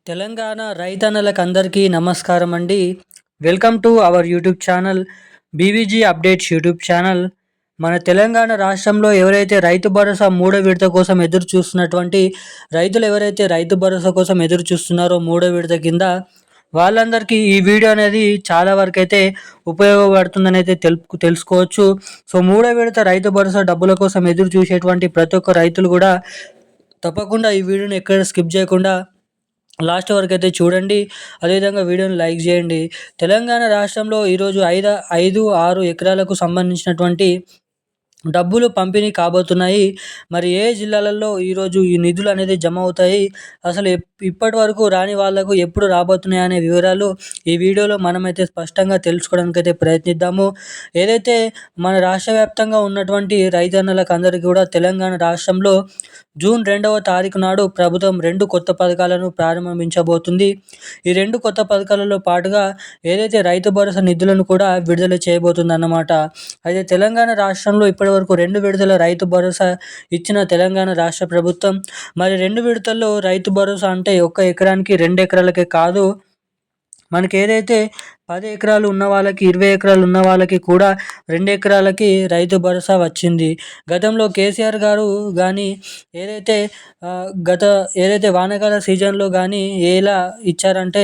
తెలంగాణ రైతన్నలకు అందరికీ నమస్కారం అండి. Welcome to our YouTube channel BVG updates YouTube channel. మన తెలంగాణ రాష్ట్రంలో ఎవరైతే రైతు భరోసా మూడో విడత కోసం ఎదురు చూస్తున్నటువంటి రైతులు ఎవరైతే రైతు భరోసా కోసం ఎదురు చూస్తున్నారో మూడో విడత కింద వాళ్ళందరికీ ఈ వీడియో అనేది చాలా వరకు అయితే ఉపయోగపడుతుందని అయితే తెలుసుకోవచ్చు. సో మూడో విడత రైతు భరోసా డబ్బుల కోసం ఎదురు చూసేటువంటి ప్రతి ఒక్క రైతులు కూడా తప్పకుండా ఈ వీడియోని ఎక్కడ స్కిప్ చేయకుండా లాస్ట్ వరకు అయితే చూడండి. అదేవిధంగా వీడియోని లైక్ చేయండి. తెలంగాణ రాష్ట్రంలో ఈరోజు 6 ఎకరాలకు సంబంధించినటువంటి డబ్బులు పంపిణీ కాబోతున్నాయి. మరి ఏ జిల్లాలలో ఈరోజు ఈ నిధులు అనేది జమ అవుతాయి, అసలు ఇప్పటి వరకు రాని వాళ్ళకు ఎప్పుడు రాబోతున్నాయి అనే వివరాలు ఈ వీడియోలో మనమైతే స్పష్టంగా తెలుసుకోవడానికి అయితే ప్రయత్నిద్దాము. ఏదైతే మన రాష్ట్ర వ్యాప్తంగా ఉన్నటువంటి రైతన్నలకు అందరికీ కూడా తెలంగాణ రాష్ట్రంలో జూన్ 2వ తారీఖు నాడు ప్రభుత్వం 2 కొత్త పథకాలను ప్రారంభించబోతుంది. ఈ 2 కొత్త పథకాలలో పాటుగా ఏదైతే రైతు భరోసా నిధులను కూడా విడుదల చేయబోతుందన్నమాట. అయితే తెలంగాణ రాష్ట్రంలో ఇప్పటివరకు 2 విడతల రైతు భరోసా ఇచ్చిన తెలంగాణ రాష్ట్ర ప్రభుత్వం మరి 2 విడతల్లో రైతు భరోసా అంటే 1 ఎకరానికి 2 ఎకరాలకే కాదు, మనకి ఏదైతే 10 ఎకరాలు ఉన్న వాళ్ళకి, 20 ఎకరాలు ఉన్న వాళ్ళకి కూడా 2 ఎకరాలకి రైతు భరోసా వచ్చింది. గతంలో కేసీఆర్ గారు కానీ ఏదైతే వానాకాల సీజన్లో కానీ ఎలా ఇచ్చారంటే,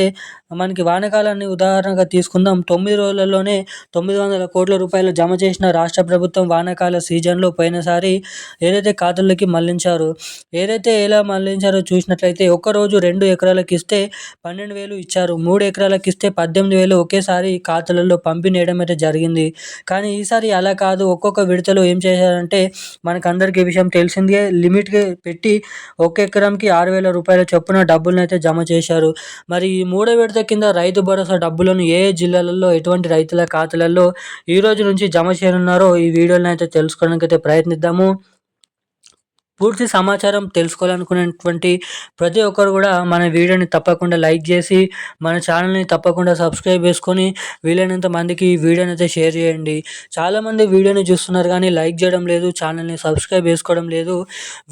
మనకి వానాకాలాన్ని ఉదాహరణగా తీసుకుందాం. 9 రోజులలోనే 900 కోట్ల రూపాయలు జమ చేసిన రాష్ట్ర ప్రభుత్వం వానాకాల సీజన్లో పోయినసారి ఏదైతే ఖాతాల్లోకి మళ్లించారు. ఎలా మళ్లించారో చూసినట్లయితే ఒక్కరోజు 2 ఎకరాలకు ఇస్తే 12,000 ఇచ్చారు. 3 ఎకరాలకు ఇస్తే 18,000 ఒకేసారి ఖాతాలలో పంపిణీ చేయడం అయితే జరిగింది. కానీ ఈసారి అలా కాదు. ఒక్కొక్క విడతలో ఏం చేశారంటే, మనకందరికీ ఈ విషయం తెలిసిందే, లిమిట్గా పెట్టి 1 ఎకరంకి 6,000 రూపాయల చొప్పున డబ్బులను అయితే జమ చేశారు. మరి ఈ మూడో విడత కింద రైతు భరోసా డబ్బులను ఏ జిల్లాలలో ఎటువంటి రైతుల ఖాతాలలో ఈ రోజు నుంచి జమ చేయనున్నారో ఈ వీడియోని అయితే తెలుసుకోవడానికి అయితే ప్రయత్నిద్దాము. పూర్తి సమాచారం తెలుసుకోవాలనుకునేటువంటి ప్రతి ఒక్కరు కూడా మన వీడియోని తప్పకుండా లైక్ చేసి మన ఛానల్ని తప్పకుండా సబ్స్క్రైబ్ చేసుకొని వీలైనంత మందికి ఈ వీడియోని అయితే షేర్ చేయండి. చాలామంది వీడియోని చూస్తున్నారు కానీ లైక్ చేయడం లేదు, ఛానల్ని సబ్స్క్రైబ్ చేసుకోవడం లేదు.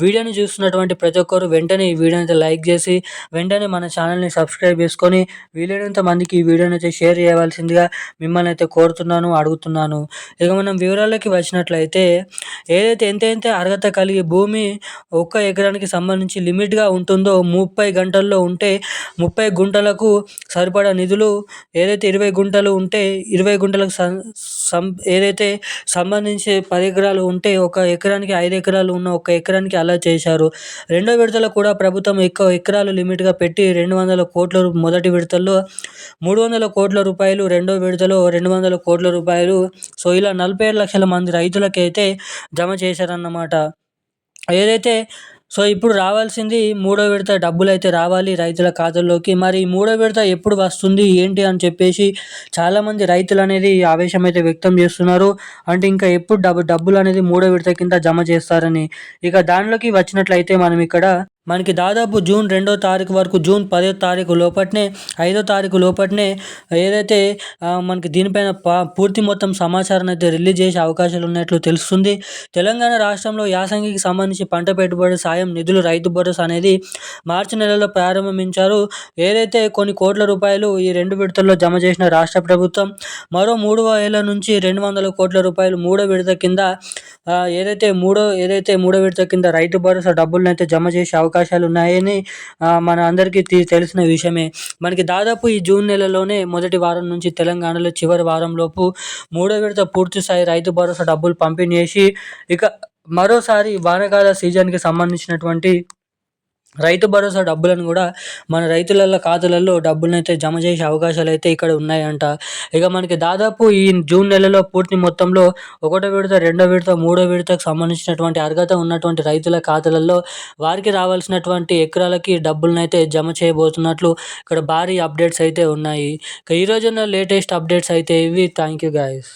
వీడియోని చూస్తున్నటువంటి ప్రతి ఒక్కరు వెంటనే ఈ వీడియోని అయితే లైక్ చేసి వెంటనే మన ఛానల్ని సబ్స్క్రైబ్ చేసుకొని వీలైనంత మందికి ఈ వీడియోని అయితే షేర్ చేయవలసిందిగా మిమ్మల్ని అయితే కోరుతున్నాను, అడుగుతున్నాను. ఇక మనం వివరాలకి వచ్చినట్లయితే, ఏదైతే ఎంతైతే అర్హత కలిగి భూమి 1 ఎకరానికి సంబంధించి లిమిట్గా ఉంటుందో 30 గంటల్లో ఉంటే 30 గుంటలకు సరిపడా నిధులు, ఏదైతే 20 గుంటలు ఉంటే 20 గుంటలకు ఏదైతే సంబంధించి 10 ఎకరాలు ఉంటే 1 ఎకరానికి 5 ఎకరాలు ఉన్న 1 ఎకరానికి అలా చేశారు. రెండో విడతలో కూడా ప్రభుత్వం ఎక్కువ ఎకరాలు లిమిట్గా పెట్టి 200 కోట్ల మొదటి విడతల్లో 300 కోట్ల రూపాయలు, రెండో విడతలో 200 కోట్ల రూపాయలు, సో ఇలా 47 లక్షల మంది రైతులకైతే జమ చేశారన్నమాట. సో ఇప్పుడు రావాల్సింది మూడో విడత డబ్బులు అయితే రావాలి రైతుల ఖాతాల్లోకి. మరి మూడో విడత ఎప్పుడు వస్తుంది ఏంటి అని చెప్పేసి చాలామంది రైతులు అనేది ఆవేశం అయితే వ్యక్తం చేస్తున్నారు. అంటే ఇంకా ఎప్పుడు డబ్బులు అనేది మూడో విడత కింద జమ చేస్తారని. ఇక దానిలోకి వచ్చినట్లయితే మనకి దాదాపు జూన్ 2వ తారీఖు వరకు, జూన్ 10వ తారీఖు లోపట్నే, 5వ తారీఖు లోపట్నే ఏదైతే మనకి దీనిపైన పూర్తి మొత్తం సమాచారం అయితే రిలీజ్ చేసే అవకాశాలు ఉన్నట్లు తెలుస్తుంది. తెలంగాణ రాష్ట్రంలో యాసంగికి సంబంధించి పంట పెట్టుబడి సాయం నిధులు రైతు భరోసా అనేది మార్చి నెలలో ప్రారంభించారు. ఏదైతే కొన్ని కోట్ల రూపాయలు ఈ 2 విడతల్లో జమ చేసిన రాష్ట్ర ప్రభుత్వం మరో 3,000 నుంచి 200 కోట్ల రూపాయలు మూడో విడత కింద మూడో విడత కింద రైతు భరోసా డబ్బులను అయితే జమ చేసే అవకాశాలు ఉన్నాయని మన అందరికీ తెలిసిన విషయమే. మనకి దాదాపు ఈ జూన్ నెలలోనే మొదటి వారం నుంచి తెలంగాణలో చివరి వారంలోపు మూడో విడత పూర్తి స్థాయి రైతు భరోసా డబ్బులు పంపిణీ చేసి ఇక మరోసారి వానాకాల సీజన్కి సంబంధించినటువంటి రైతు భరోసా డబ్బులను కూడా మన రైతుల ఖాతాలలో డబ్బులను అయితే జమ చేసే అవకాశాలు అయితే ఇక్కడ ఉన్నాయంట. ఇక మనకి దాదాపు ఈ జూన్ నెలలో పూర్తి మొత్తంలో 1వ విడత, 2వ విడత, 3వ విడతకు సంబంధించినటువంటి అర్హత ఉన్నటువంటి రైతుల ఖాతాలలో వారికి రావాల్సినటువంటి ఎకరాలకి డబ్బులను అయితే జమ చేయబోతున్నట్లు ఇక్కడ భారీ అప్డేట్స్ అయితే ఉన్నాయి. ఇక ఈరోజున్న లేటెస్ట్ అప్డేట్స్ అయితే ఇవి. Thank you guys.